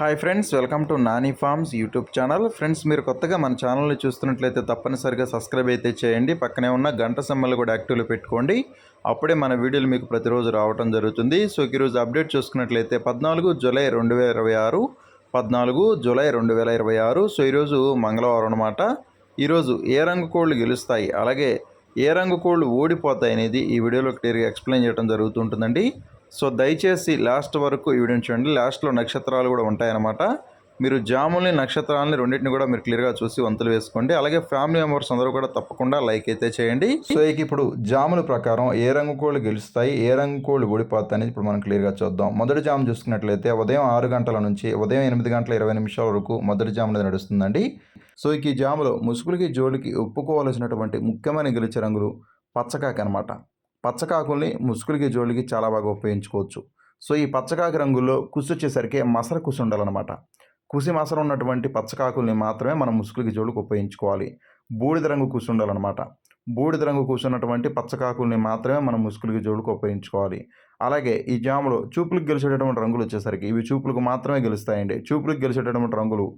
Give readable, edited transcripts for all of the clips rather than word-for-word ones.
Hi friends, welcome to Nani forms YouTube channel. Friends, మీరు కొత్తగా మన ఛానల్ని చూస్తున్నట్లయితే తప్పనిసరిగా సబ్స్క్రైబ్ అయితే చేయండి. పక్కనే ఉన్న గంట సింబల్ కూడా యాక్టివ్లో పెట్టుకోండి. అప్పుడే మన వీడియోలు మీకు ప్రతిరోజు రావడం జరుగుతుంది. సో ఈరోజు అప్డేట్ చూసుకున్నట్లయితే 14 జూలై 2026 14 జూలై 2026. సో ఈరోజు మంగళవారం అనమాట. ఈరోజు ఏ రంగు కోళ్ళు గెలుస్తాయి, అలాగే ఏ రంగు కోళ్ళు ఓడిపోతాయి అనేది ఈ వీడియోలో క్లియర్గా ఎక్స్ప్లెయిన్ చేయడం జరుగుతుంటుందండి. సో దయచేసి లాస్ట్ వరకు ఈ వీడియోని చూడండి. లాస్ట్లో నక్షత్రాలు కూడా ఉంటాయన్నమాట. మీరు జాముల్ని, నక్షత్రాలని రెండింటిని కూడా మీరు క్లియర్గా చూసి వంతులు వేసుకోండి. అలాగే ఫ్యామిలీ మెంబర్స్ అందరూ కూడా తప్పకుండా లైక్ అయితే చేయండి. సో ఇప్పుడు జాముల ప్రకారం ఏ రంగు కోళ్ళు గెలుస్తాయి, ఏ రంగు కోళ్ళు ఓడిపోతాయి అనేది ఇప్పుడు మనం క్లియర్గా చూద్దాం. మొదటి జాము చూసుకున్నట్లయితే ఉదయం 6 గంటల నుంచి ఉదయం 8 గంటల 20 నిమిషాల వరకు మొదటి జాము అనేది నడుస్తుందండి. సో ఈ జాములో ముసుగులకి జోలికి ఒప్పుకోవాల్సినటువంటి ముఖ్యమైన గెలిచే రంగులు పచ్చకాకి అనమాట. పచ్చకాకుల్ని ముసుగులకి జోలికి చాలా బాగా ఉపయోగించుకోవచ్చు. సో ఈ పచ్చకాకి రంగుల్లో కుసి వచ్చేసరికి మసర కుసి ఉండాలన్నమాట. కుసి మసర ఉన్నటువంటి పచ్చకాకుల్ని మాత్రమే మనం ముసుగులకి జోలికి ఉపయోగించుకోవాలి. బూడిద రంగు కుసి ఉండాలన్నమాట. బూడిద రంగు కూర్చున్నటువంటి పచ్చకాకుల్ని మాత్రమే మనం ముసుగులకి జోలికి ఉపయోగించుకోవాలి. అలాగే ఈ జాములో చూపులకు గెలిచేటటువంటి రంగులు వచ్చేసరికి ఇవి చూపులకు మాత్రమే గెలుస్తాయండి. చూపులకు గెలిచేటటువంటి రంగులు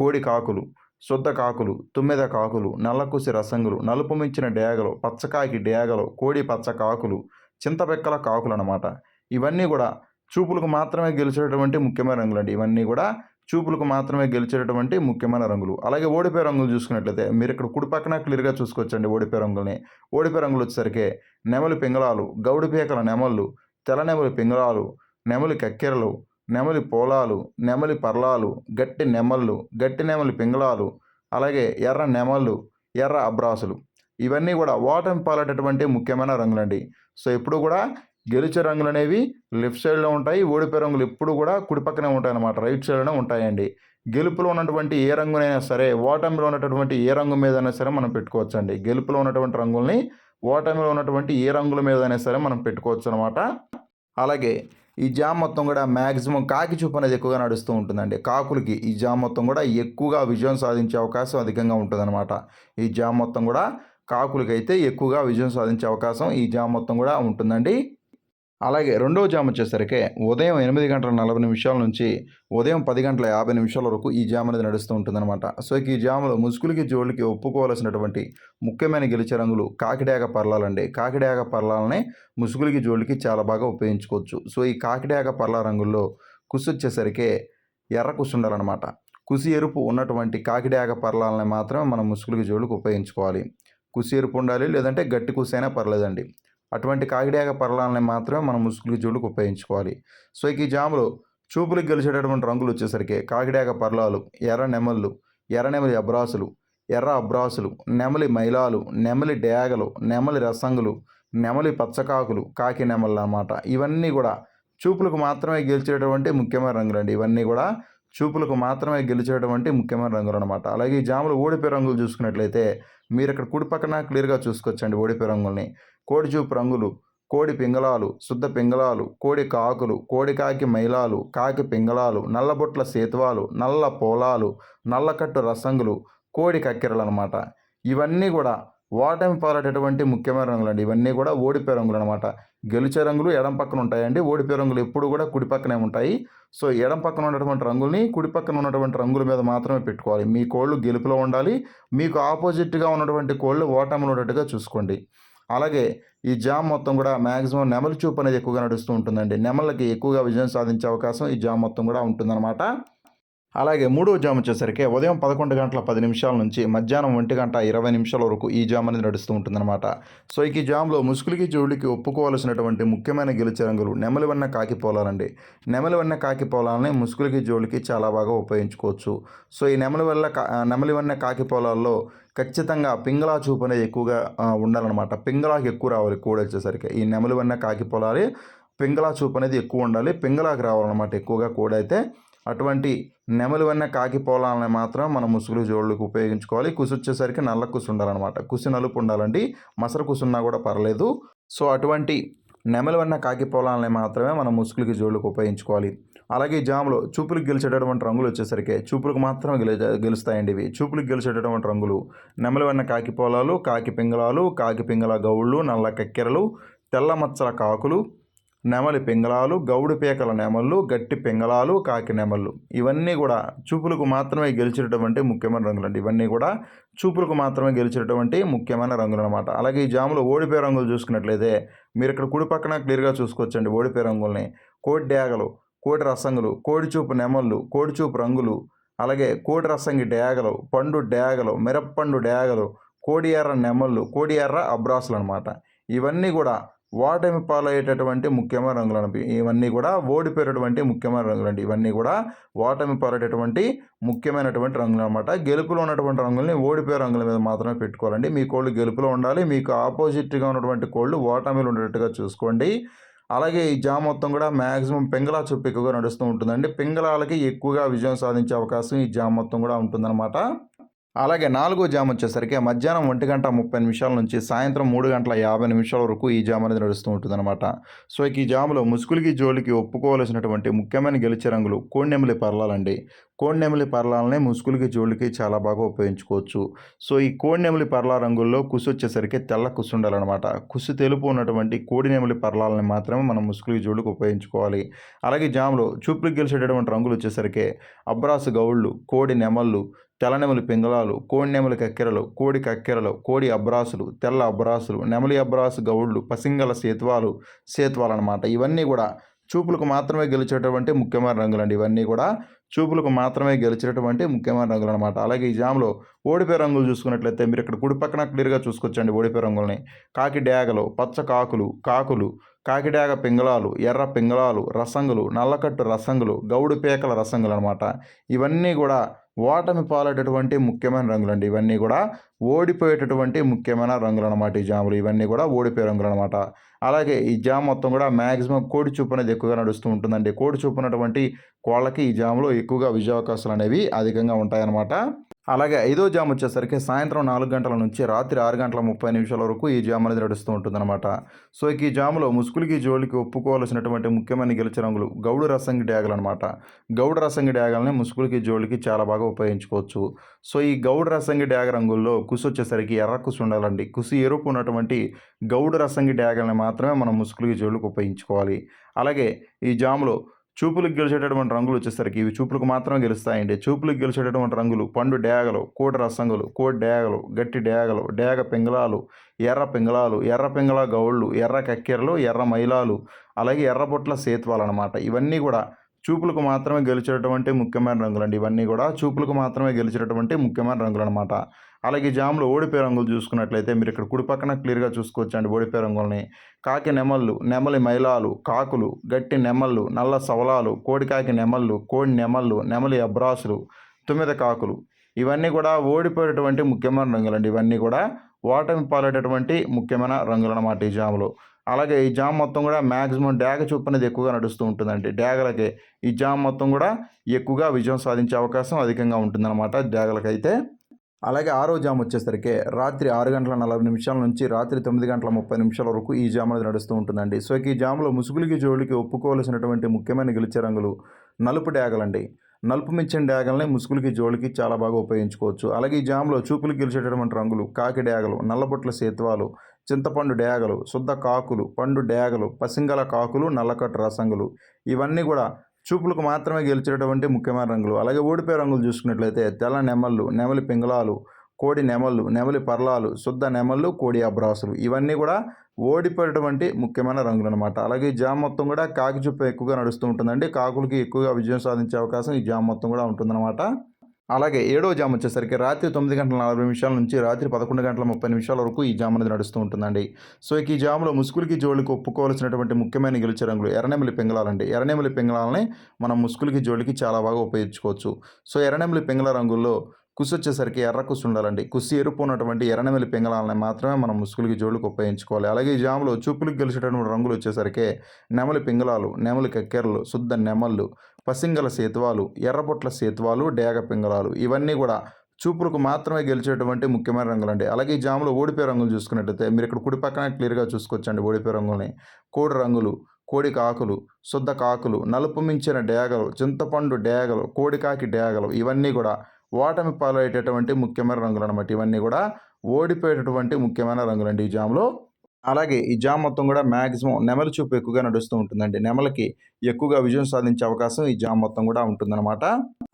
కోడి కాకులు, శుద్ధ కాకులు, తుమ్మెద కాకులు, నల్లకుసి రసంగులు, నలుపు మించిన డేగలు, పచ్చకాకి డేగలు, కోడి పచ్చ కాకులు, చింతపెక్కల కాకులు అనమాట. ఇవన్నీ కూడా చూపులకు మాత్రమే గెలిచేటటువంటి ముఖ్యమైన రంగులు అండి. ఇవన్నీ కూడా చూపులకు మాత్రమే గెలిచేటటువంటి ముఖ్యమైన రంగులు. అలాగే ఓడిపోయే రంగులు చూసుకున్నట్లయితే మీరు ఇక్కడ కుడి పక్కన క్లియర్గా చూసుకోవచ్చండి. ఓడిపోయే రంగుల్ని, ఓడిపోయే రంగులు వచ్చేసరికి నెమలి పింగళాలు, గౌడి పీకల నెమళ్ళు, తెల్ల నెమలి పింగళాలు, నెమలి కక్కెరలు, నెమలి పోలాలు, నెమలి పర్లాలు, గట్టి నెమళ్ళు, గట్టి నెమలి పింగళాలు, అలాగే ఎర్ర నెమళ్ళు, ఎర్ర అబ్రాసులు, ఇవన్నీ కూడా ఓటమి పాలటటువంటి ముఖ్యమైన రంగులండి. సో ఎప్పుడు కూడా గెలిచే రంగులు అనేవి లెఫ్ట్ సైడ్లో ఉంటాయి. ఓడిపోయే రంగులు ఎప్పుడు కూడా కుడి పక్కనే ఉంటాయి అన్నమాట, రైట్ సైడ్లోనే ఉంటాయండి. గెలుపులో ఉన్నటువంటి ఏ రంగునైనా సరే, ఓటమిలో ఉన్నటువంటి ఏ రంగు మీదైనా సరే మనం పెట్టుకోవచ్చండి. గెలుపులో ఉన్నటువంటి రంగుల్ని ఓటమిలో ఉన్నటువంటి ఏ రంగుల మీదైనా సరే మనం పెట్టుకోవచ్చు అనమాట. అలాగే ఈ జామ్ మొత్తం కూడా మ్యాక్సిమం కాకి చూపు అనేది ఎక్కువగా నడుస్తూ ఉంటుందండి. కాకులకి ఈ జామ్ మొత్తం కూడా ఎక్కువగా విజయం సాధించే అవకాశం అధికంగా ఉంటుందన్నమాట. ఈ జామ్ మొత్తం కూడా కాకులకైతే ఎక్కువగా విజయం సాధించే అవకాశం ఈ జామ్ మొత్తం కూడా ఉంటుందండి. అలాగే రెండవ జామ్ వచ్చేసరికి ఉదయం 8 గంటల 40 నిమిషాల నుంచి ఉదయం 10 గంటల 50 నిమిషాల వరకు ఈ జామ్ అనేది నడుస్తూ ఉంటుందన్నమాట. సో ఈ జాములో ముసుగులకి జోళ్ళకి ఒప్పుకోవాల్సినటువంటి ముఖ్యమైన గెలిచే రంగులు కాకిడాక పర్లాలండి. కాకిడాక పర్లాలని ముసుగులకి జోళ్ళకి చాలా బాగా ఉపయోగించుకోవచ్చు. సో ఈ కాకిడాక పర్లా రంగుల్లో కుసి వచ్చేసరికి ఎర్ర కుసి ఉండాలన్నమాట. కుసి ఎరుపు ఉన్నటువంటి కాకిడాక పర్లాలని మాత్రమే మనం ముసుగులకి జోళ్ళకి ఉపయోగించుకోవాలి. కుసి ఎరుపు ఉండాలి, లేదంటే గట్టి కుసి అయినా పర్లేదండి. అటువంటి కాకిడాక పర్లాలని మాత్రమే మనం ముసుగులకి జోళ్ళకి ఉపయోగించుకోవాలి. సో ఈ జాములో చూపులకు గెలిచేటటువంటి రంగులు వచ్చేసరికి కాకిడాక పర్లాలు, ఎర్ర నెమళ్ళు, ఎర్ర నెమలి అబ్రాసులు, ఎర్ర అబ్రాసులు, నెమలి మైలాలు, నెమలి డేగలు, నెమలి రసంగులు, నెమలి పచ్చకాకులు, కాకి నెమళ్ళు అన్నమాట. ఇవన్నీ కూడా చూపులకు మాత్రమే గెలిచేటటువంటి ముఖ్యమైన రంగులండి. ఇవన్నీ కూడా చూపులకు మాత్రమే గెలిచేటటువంటి ముఖ్యమైన రంగులు అనమాట. అలాగే ఈ జాములు ఓడిపోయే రంగులు చూసుకున్నట్లయితే మీరు ఇక్కడ కుడి పక్కన క్లియర్గా చూసుకోవచ్చండి. ఓడిపోయే రంగుల్ని కోడి చూపు రంగులు, కోడి పింగళాలు, శుద్ధ పింగళాలు, కోడి కాకులు, కోడి కాకి మైలాలు, కాకి పింగళాలు, నల్లబొట్ల సేతువాలు, నల్ల పోలాలు, నల్లకట్టు రసంగులు, కోడి కక్కెరలు అనమాట. ఇవన్నీ కూడా ఓటమి పాలటటువంటి ముఖ్యమైన రంగులు అండి. ఇవన్నీ కూడా ఓడిపోయే రంగులు అనమాట. గెలిచే రంగులు ఎడం పక్కన ఉంటాయండి. ఓడిపోయే రంగులు ఎప్పుడు కూడా కుడి పక్కనే ఉంటాయి. సో ఎడం పక్కన ఉన్నటువంటి రంగుల్ని కుడి పక్కన ఉన్నటువంటి రంగుల మీద మాత్రమే పెట్టుకోవాలి. మీ కోళ్ళు గెలుపులో ఉండాలి, మీకు ఆపోజిట్గా ఉన్నటువంటి కోళ్ళు ఓటమిలో ఉండేట్టుగా చూసుకోండి. అలాగే ఈ జామ్ మొత్తం కూడా మ్యాక్సిమం నెమలి చూపు అనేది ఎక్కువగా నడుస్తూ ఉంటుందండి. నెమళ్ళకి ఎక్కువగా విజయం సాధించే అవకాశం ఈ జామ్ మొత్తం కూడా ఉంటుందన్నమాట. అలాగే మూడవ జామ్ వచ్చేసరికి ఉదయం 11 గంటల 10 నిమిషాల నుంచి మధ్యాహ్నం 1 గంట 20 నిమిషాల వరకు ఈ జామ్ అనేది నడుస్తూ ఉంటుందన్నమాట. సో ఈ జామ్లో ముసుగులకి జోళ్ళకి ఒప్పుకోవాల్సినటువంటి ముఖ్యమైన గెలిచే రంగులు నెమలివన్న కాకి పోలాలండి. నెమలివన్న కాకి పోలాలని ముసుగులకి జోళ్ళకి చాలా బాగా ఉపయోగించుకోవచ్చు. సో ఈ నెమలివన్న కాకి పోలాల్లో ఖచ్చితంగా పింగళా చూపు అనేది ఎక్కువగా ఉండాలన్నమాట. పింగళాకి ఎక్కువ రావాలి కోడి వచ్చేసరికి. ఈ నెమలివన్న కాకి పోలాలి పింగళా చూపు అనేది ఎక్కువ ఉండాలి. పింగళాకి రావాలన్నమాట ఎక్కువగా కోడి అయితే. అటువంటి నెమలివన్న కాకి పోలాలని మాత్రం మనం ముసుగులు జోళ్ళకి ఉపయోగించుకోవాలి. కుసి వచ్చేసరికి నల్ల కుసి ఉండాలన్నమాట. కుసి నలుపు ఉండాలండి, మసర కుసి ఉన్నా కూడా పర్లేదు. సో అటువంటి నెమలివన్న కాకి పోలాలని మాత్రమే మనం ముసుగులకి జోళ్ళకి ఉపయోగించుకోవాలి. అలాగే ఈ జాములో చూపులకు గెలిచేటటువంటి రంగులు వచ్చేసరికి చూపులకు మాత్రమే గెలుస్తాయండి. ఇవి చూపులకు గెలిచేటటువంటి రంగులు నెమలివన్న కాకి పోలాలు, కాకి పింగళాలు, కాకి పింగళ గౌళ్ళు, నల్ల కక్కెరలు, తెల్ల మచ్చల కాకులు, నెమలి పింగళాలు, గౌడు పీకల నెమళ్ళు, గట్టి పింగళాలు, కాకి నెమళ్ళు ఇవన్నీ కూడా చూపులకు మాత్రమే గెలిచేటటువంటి ముఖ్యమైన రంగులండి. ఇవన్నీ కూడా చూపులకు మాత్రమే గెలిచేటటువంటి ముఖ్యమైన రంగులు అనమాట. అలాగే ఈ జాములో ఓడిపోయే రంగులు చూసుకున్నట్లయితే మీరు ఇక్కడ కుడి పక్కన క్లియర్గా చూసుకోవచ్చండి ఓడిపోయే రంగుల్ని. కోడి డేగలు, కోడి రసంగులు, కోడి చూపు నెమళ్ళు, కోడి చూపు రంగులు, అలాగే కోడి రసంగి డేగలు, పండు డేగలు, మిరప్పండు డేగలు, కోడి ఎర్ర నెమళ్ళు, కోడి ఎర్ర అబ్రాసులు అనమాట. ఇవన్నీ కూడా ఓటమి పాలయ్యేటటువంటి ముఖ్యమైన రంగులు ఇవన్నీ కూడా ఓడిపోయేటటువంటి ముఖ్యమైన రంగులండి. ఇవన్నీ కూడా ఓటమి పాలయ్యేటటువంటి ముఖ్యమైనటువంటి రంగులు అనమాట. గెలుపులో ఉన్నటువంటి రంగుల్ని ఓడిపోయే రంగుల మీద మాత్రమే పెట్టుకోవాలండి. మీ కోళ్ళు గెలుపులో ఉండాలి, మీకు ఆపోజిట్గా ఉన్నటువంటి కోళ్ళు ఓటమిలో ఉండేటట్టుగా చూసుకోండి. అలాగే ఈ జామ్ మొత్తం కూడా మ్యాక్సిమం పింగళా చూపు ఎక్కువగా నడుస్తూ ఉంటుందండి. పింగళాలకి ఎక్కువగా విజయం సాధించే అవకాశం ఈ జామ్ మొత్తం కూడా ఉంటుందన్నమాట. అలాగే నాలుగో జామ్ వచ్చేసరికి మధ్యాహ్నం 1:30 నుంచి సాయంత్రం 3:50 వరకు ఈ జామ్ అనేది నడుస్తూ ఉంటుందన్నమాట. సో ఈ జాములో ముసుగులకి జోలికి ఒప్పుకోవాల్సినటువంటి ముఖ్యమైన గెలిచే రంగులు కోడినెమిలి పర్లాలండి. కోడినెమిలి పర్లాలనే ముసుగులకి జోలికి చాలా బాగా ఉపయోగించుకోవచ్చు. సో ఈ కోడినెమిలి పర్లా రంగుల్లో కుసు వచ్చేసరికి తెల్ల కుసు ఉండాలన్నమాట. కుసు తెలుపు ఉన్నటువంటి కోడినెమిలి పర్లాలని మాత్రమే మనం ముసుగులకి జోలికి ఉపయోగించుకోవాలి. అలాగే జాములో చూపులకు గెలిచేటటువంటి రంగులు వచ్చేసరికి అబ్రాసు గౌళ్ళు, కోడి నెమళ్ళు, తెల్లనెమలి పింగళాలు, కోడి నెమలి కక్కెరలు, కోడి కక్కెరలు, కోడి అబ్రాసులు, తెల్ల అబ్రాసులు, నెమలి అబ్రాసు గౌళ్ళు, పసింగల సేత్వాలు అనమాట. ఇవన్నీ కూడా చూపులకు మాత్రమే గెలిచేటటువంటి ముఖ్యమైన రంగులండి. ఇవన్నీ కూడా చూపులకు మాత్రమే గెలిచేటటువంటి ముఖ్యమైన రంగులు అనమాట. అలాగే ఈ జామ్లో ఓడిపోయే రంగులు చూసుకున్నట్లయితే మీరు ఇక్కడ కుడి పక్కన క్లియర్గా చూసుకోవచ్చండి ఓడిపోయే రంగుల్ని. కాకి డేగలు, పచ్చ కాకులు, కాకిడాగ పింగళాలు, ఎర్ర పింగళాలు, రసంగులు, నల్లకట్టు రసంగులు, గౌడు పేకల రసంగులు అనమాట. ఇవన్నీ కూడా ఓటమి పాలేటటువంటి ముఖ్యమైన రంగులండి. ఇవన్నీ కూడా ఓడిపోయేటటువంటి ముఖ్యమైన రంగులు అనమాట. ఈ జాములు ఇవన్నీ కూడా ఓడిపోయే రంగులు అనమాట. అలాగే ఈ జామ్ మొత్తం కూడా మ్యాక్సిమం కోడి చూపు అనేది ఎక్కువగా నడుస్తూ ఉంటుందండి. కోడి చూపు ఉన్నటువంటి కోళ్ళకి ఈ జాములో ఎక్కువగా విజయావకాశాలు అనేవి అధికంగా ఉంటాయన్నమాట. అలాగే ఐదో జామ్ వచ్చేసరికి సాయంత్రం 4 గంటల నుంచి రాత్రి 6:30 వరకు ఈ జామ్ అనేది నడుస్తూ ఉంటుందన్నమాట. సో ఈ జాములో ముసుగులకి జోలికి ఒప్పుకోవాల్సినటువంటి ముఖ్యమైన గెలిచే రంగులు గౌడు రసంగి డ్యాగలు అనమాట. గౌడు రసంగి డ్యాగల్ని ముసుగులకి జోలికి చాలా బాగా ఉపయోగించుకోవచ్చు. సో ఈ గౌడు రసంగి డ్యాగ రంగుల్లో కుసు వచ్చేసరికి ఎర్ర కుసు ఉండాలండి. కుసు ఎరుపు ఉన్నటువంటి గౌడు రసంగి డ్యాగల్ని మాత్రమే మనం ముసుగులకి జోలికి ఉపయోగించుకోవాలి. అలాగే ఈ జాములో చూపులకు గెలిచేటటువంటి రంగులు వచ్చేసరికి ఇవి చూపులకు మాత్రమే గెలుస్తాయండి. చూపులకు గెలిచేటటువంటి రంగులు పండు డేగలు, కోడి రసంగులు, కోడి డేగలు, గట్టి డేగలు, డేగ పింగళాలు, ఎర్ర పింగళ గౌళ్ళు, ఎర్ర కక్కెరలు, ఎర్ర మైలాలు, అలాగే ఎర్రబొట్ల సేత్వాలు అనమాట. ఇవన్నీ కూడా చూపులకు మాత్రమే గెలిచేటటువంటి ముఖ్యమైన రంగులండి. ఇవన్నీ కూడా చూపులకు మాత్రమే గెలిచేటటువంటి ముఖ్యమైన రంగులు అనమాట. అలాగే జామ్లో ఓడిపోయే రంగులు చూసుకున్నట్లయితే మీరు ఇక్కడ కుడి పక్కన క్లియర్గా చూసుకోవచ్చండి ఓడిపోయే రంగుల్ని. కాకి నెమళ్ళు, నెమలి మైలాలు, కాకులు, గట్టి నెమళ్ళు, నల్ల సవలాలు, కోడికాకి నెమళ్ళు, కోడి నెమళ్ళు, నెమలి అబ్రాసులు, తుమ్మిద కాకులు ఇవన్నీ కూడా ఓడిపోయేటటువంటి ముఖ్యమైన రంగులండి. ఇవన్నీ కూడా ఓటమి పాలేటటువంటి ముఖ్యమైన రంగులు అన్నమాట ఈ జాములో. అలాగే ఈ జామ్ మొత్తం కూడా మ్యాక్సిమం డ్యాగ చూపు అనేది ఎక్కువగా నడుస్తూ ఉంటుందండి. డ్యాగలకి ఈ జామ్ మొత్తం కూడా ఎక్కువగా విజయం సాధించే అవకాశం అధికంగా ఉంటుందన్నమాట డ్యాగలకైతే. అలాగే ఆరో జామ్ వచ్చేసరికి రాత్రి 6:40 నుంచి రాత్రి 9:30 వరకు ఈ జామ్ అనేది నడుస్తూ ఉంటుందండి. సో ఈ జామ్లో ముసుగులకి జోలికి ఒప్పుకోవాల్సినటువంటి ముఖ్యమైన గెలిచే రంగులు నలుపు డ్యాగలండి. నలుపు మించిన డ్యాగల్ని ముసుగులకి జోలికి చాలా బాగా ఉపయోగించుకోవచ్చు. అలాగే ఈ జామ్లో చూపులకు గెలిచేటటువంటి రంగులు కాకి డ్యాగలు, నల్లబొట్ల సేత్వాలు, చింతపండు డ్యాగలు, శుద్ధ కాకులు, పండు డ్యాగలు, పసింగల కాకులు, నల్లకట్టు రసంగులు ఇవన్నీ కూడా చూపులకు మాత్రమే గెలిచేటటువంటి ముఖ్యమైన రంగులు. అలాగే ఓడిపోయే రంగులు చూసుకున్నట్లయితే తెల్ల నెమళ్ళు, నెమలి పింగళాలు, కోడి నెమళ్ళు, నెమలి పర్లాలు, శుద్ధ నెమళ్ళు, కోడి అబ్రాసులు ఇవన్నీ కూడా ఓడిపోయేటువంటి ముఖ్యమైన రంగులు అనమాట. అలాగే ఈ జామ్ మొత్తం కూడా కాకి చూపు ఎక్కువగా నడుస్తూ ఉంటుందండి. కాకులకి ఎక్కువగా విజయం సాధించే అవకాశం ఈ జామ్ మొత్తం కూడా ఉంటుందన్నమాట. అలాగే ఏడో జామ్ వచ్చేసరికి రాత్రి 9:40 నుంచి రాత్రి 11:30 వరకు ఈ జామ్ అనేది నడుస్తూ ఉంటుందండి. సో ఈ జామ్లో ముసుగులకి జోలికి ఒప్పుకోవాల్సినటువంటి ముఖ్యమైన గెలిచే రంగులు ఎర్రనెమలి పింగళాలండి. ఎర్రనెమలి పింగళాలని మనం ముసుగులకి జోలికి చాలా బాగా ఉపయోగించుకోవచ్చు. సో ఎర్రనెమలి పింగళ రంగుల్లో కుసు వచ్చేసరికి ఎర్ర కుసు ఉండాలండి. కుసి ఎరుపు ఉన్నటువంటి ఎర్రనెమలి పింగళాలని మాత్రమే మనం ముసుగులకి జోలికి ఉపయోగించుకోవాలి. అలాగే ఈ జామ్లో చూపులకు గెలిచేటటువంటి రంగులు వచ్చేసరికి నెమలి పింగళాలు, నెమలి కక్కెరలు, శుద్ధ నెమళ్ళు, పసింగల సేతువాలు, ఎర్రబొట్ల సేతువాలు, డేగ పింగళాలు ఇవన్నీ కూడా చూపులకు మాత్రమే గెలిచేటువంటి ముఖ్యమైన రంగులండి. అలాగే ఈ జామ్లో ఓడిపోయే రంగులు చూసుకున్నట్టయితే మీరు ఇక్కడ కుడి పక్కన క్లియర్గా చూసుకోవచ్చండి ఓడిపోయే రంగుల్ని. కోడి రంగులు, కోడి కాకులు, శుద్ధ కాకులు, నలుపు మించిన డేగలు, చింతపండు డేగలు, కోడికాకి డేగలు ఇవన్నీ కూడా ఓటమి పాలయ్యేటటువంటి ముఖ్యమైన రంగులు అనమాట. ఇవన్నీ కూడా ఓడిపోయేటటువంటి ముఖ్యమైన రంగులండి ఈ జామ్లో. అలాగే ఈ జామ్ మొత్తం కూడా మ్యాక్సిమం నెమలి చూపు ఎక్కువగా నడుస్తూ ఉంటుందండి. నెమలికి ఎక్కువగా విజయం సాధించే అవకాశం ఈ జామ్ మొత్తం కూడా ఉంటుందన్నమాట.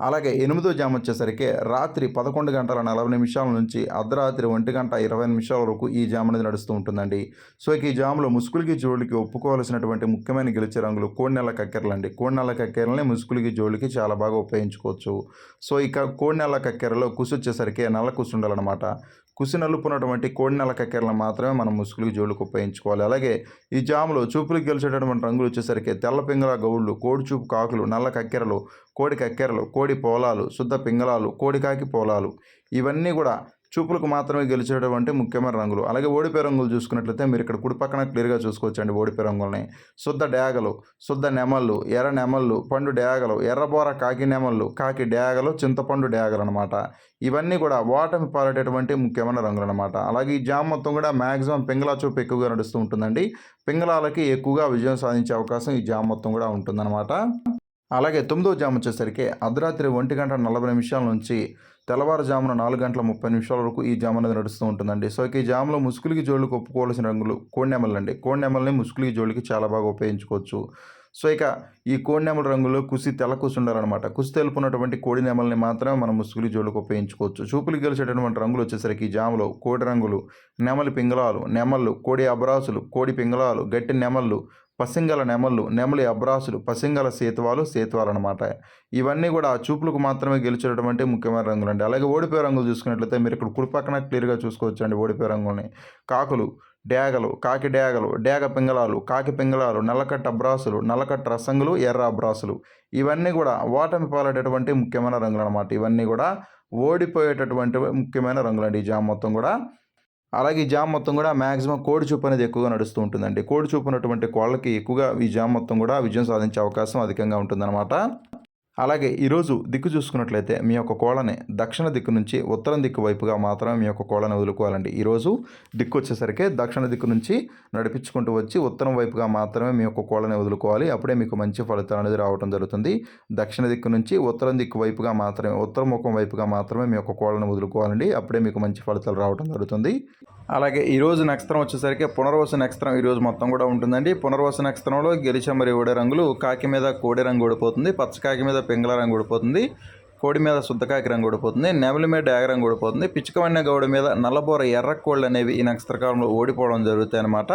అలాగే 8వ జామ్ వచ్చేసరికి రాత్రి 11 గంటల 40 నిమిషాల నుంచి అర్ధరాత్రి 1 గంట 20 నిమిషాల వరకు ఈ జామ్ అనేది నడుస్తూ ఉంటుందండి. సో ఇక ఈ జామ్‌లో ముసుగులకి, జోళ్ళకి ఒప్పుకోవాల్సినటువంటి ముఖ్యమైన గెలిచే రంగులు కోడినెల్ల కక్కెరలండి. కోడినెల్ల కక్కెరలని ముసుగులకి, జోళ్ళకి చాలా బాగా ఉపయోగించుకోవచ్చు. సో ఇక కోడినెల్ల కక్కెరలో కుసొచ్చేసరికి నల్ల కుసు ఉండాలన్నమాట. కుసి నలుపున్నటువంటి కోడినెల్ల కక్కెరలను మాత్రమే మనం ముసుగులకి, జోళ్ళకి ఉపయోగించుకోవాలి. అలాగే ఈ జామ్‌లో చూపులకు గెలిచేటటువంటి రంగులు వచ్చేసరికి తెల్ల పింగళ గౌళ్ళు, కోడి చూపు కాకులు, నల్ల కక్కెరలు, కోడి కక్కెరలు, కోడి పోలాలు, శుద్ధ పింగళాలు, కోడి కాకి పోలాలు ఇవన్నీ కూడా చూపులకు మాత్రమే గెలిచేటటువంటి ముఖ్యమైన రంగులు. అలాగే ఓడిపోయే రంగులు చూసుకున్నట్లయితే మీరు ఇక్కడ కుడి పక్కన క్లియర్‌గా చూసుకోవచ్చండి ఓడిపోయే రంగుల్ని. శుద్ధ డేగలు, శుద్ధ నెమళ్ళు, ఎర్ర నెమళ్ళు, పండు డేగలు, ఎర్రబోర కాకి నెమళ్ళు, కాకి డేగలు, చింతపండు డేగలనమాట. ఇవన్నీ కూడా ఓటమి పాలైనటువంటి ముఖ్యమైన రంగులనమాట. అలాగే ఈ జామ్ మొత్తం కూడా మాక్సిమం పింగళా చూపు ఎక్కువగా నడుస్తూ ఉంటుందండి. పింగళాలకి ఎక్కువగా విజయం సాధించే అవకాశం ఈ జామ్ మొత్తం కూడా ఉంటుందన్నమాట. అలాగే 9వ జామ్ వచ్చేసరికి అర్ధరాత్రి 1:40 నిమిషాల నుంచి తెల్లవారుజామున 4:30 వరకు ఈ జామ్ అనేది నడుస్తూ ఉంటుందండి. సో ఈ జామ్‌లో ముసుగులకి, జోళ్ళకి ఒప్పుకోవాల్సిన రంగులు కోడినెమలండి. కోడినెమలని ముసుగులకి, జోళ్ళకి చాలా బాగా ఉపయోగించుకోవచ్చు. సో ఇక ఈ కోడినెమల రంగులో కుసి తెల్ల కుసి ఉండాలనమాట. కుసి తెలుపున్నటువంటి కోడి నెమల్ని మాత్రమే మనం ముసుగులకి, జోళ్ళకి ఉపయోగించుకోవచ్చు. చూపులకు గెలిచేటటువంటి రంగులు వచ్చేసరికి ఈ జామ్‌లో కోడి రంగులు, నెమలి పింగళాలు, నెమళ్ళు, కోడి అబ్రాసులు, కోడి పింగళాలు, గట్టి నెమళ్ళు, పసింగల నెమళ్ళు, నెమలి అబ్రాసులు, పసింగల సేతువాలనమాట. ఇవన్నీ కూడా చూపులకు మాత్రమే గెలిచేటటువంటి ముఖ్యమైన రంగులండి. అలాగే ఓడిపోయే రంగులు చూసుకున్నట్లయితే మీరు ఇక్కడ కుడి పక్కన క్లియర్‌గా చూసుకోవచ్చండి ఓడిపోయే రంగుల్ని. కాకులు, డేగలు, కాకి డేగలు, డేగ పింగళాలు, కాకి పింగళాలు, నల్లకట్ట అబ్రాసులు, నల్లకట్ట రసంగులు, ఎర్ర అబ్రాసులు ఇవన్నీ కూడా ఓటమి పాలైనటువంటి ముఖ్యమైన రంగులనమాట. ఇవన్నీ కూడా ఓడిపోయేటటువంటి ముఖ్యమైన రంగులండి ఈ జామ్ మొత్తం కూడా. అలాగే ఈ జామ్ మొత్తం కూడా మాక్సిమం కోడి చూపు అనేది ఎక్కువగా నడుస్తూ ఉంటుందండి. కోడి చూపు ఉన్నటువంటి కోళ్ళకి ఎక్కువగా ఈ జామ్ మొత్తం కూడా విజయం సాధించే అవకాశం అధికంగా ఉంటుందన్నమాట. అలాగే ఈరోజు దిక్కు చూసుకున్నట్లయితే మీ యొక్క కోళ్ళని దక్షిణ దిక్కు నుంచి ఉత్తరం దిక్కు వైపుగా మాత్రమే మీ యొక్క కోళ్ళని వదులుకోవాలండి. ఈరోజు దిక్కు వచ్చేసరికి దక్షిణ దిక్కు నుంచి నడిపించుకుంటూ వచ్చి ఉత్తరం వైపుగా మాత్రమే మీ యొక్క కోళ్ళని వదులుకోవాలి. అప్పుడే మీకు మంచి ఫలితాలు అనేది రావడం జరుగుతుంది. దక్షిణ దిక్కు నుంచి ఉత్తరం దిక్కు వైపుగా మాత్రమే, ఉత్తర ముఖం వైపుగా మాత్రమే మీ యొక్క కోళ్ళని వదులుకోవాలండి. అప్పుడే మీకు మంచి ఫలితాలు రావడం జరుగుతుంది. అలాగే ఈరోజు నక్షత్రం వచ్చేసరికి పునర్వసు నక్షత్రం ఈరోజు మొత్తం కూడా ఉంటుందండి. పునర్వసు నక్షత్రంలో గెలిచే మరి ఓడే రంగులు కాకి మీద కోడి రంగు ఓడిపోతుంది, పచ్చకాకి మీద పింగళ రంగు ఓడిపోతుంది, కోడి మీద శుద్ధకాకి రంగు ఓడిపోతుంది, నెమలి మీద డాగ రంగు ఓడిపోతుంది, పిచ్చుకవన్న గౌడ మీద నల్లబోర ఎర్ర కోళ్ళు అనేవి ఈ నక్షత్రకాలంలో ఓడిపోవడం జరుగుతాయి అన్నమాట.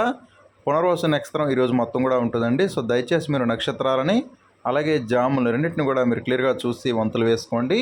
పునర్వసు నక్షత్రం ఈరోజు మొత్తం కూడా ఉంటుందండి. సో దయచేసి మీరు నక్షత్రాలని అలాగే జాములు రెండింటిని కూడా మీరు క్లియర్గా చూసి వంతులు వేసుకోండి.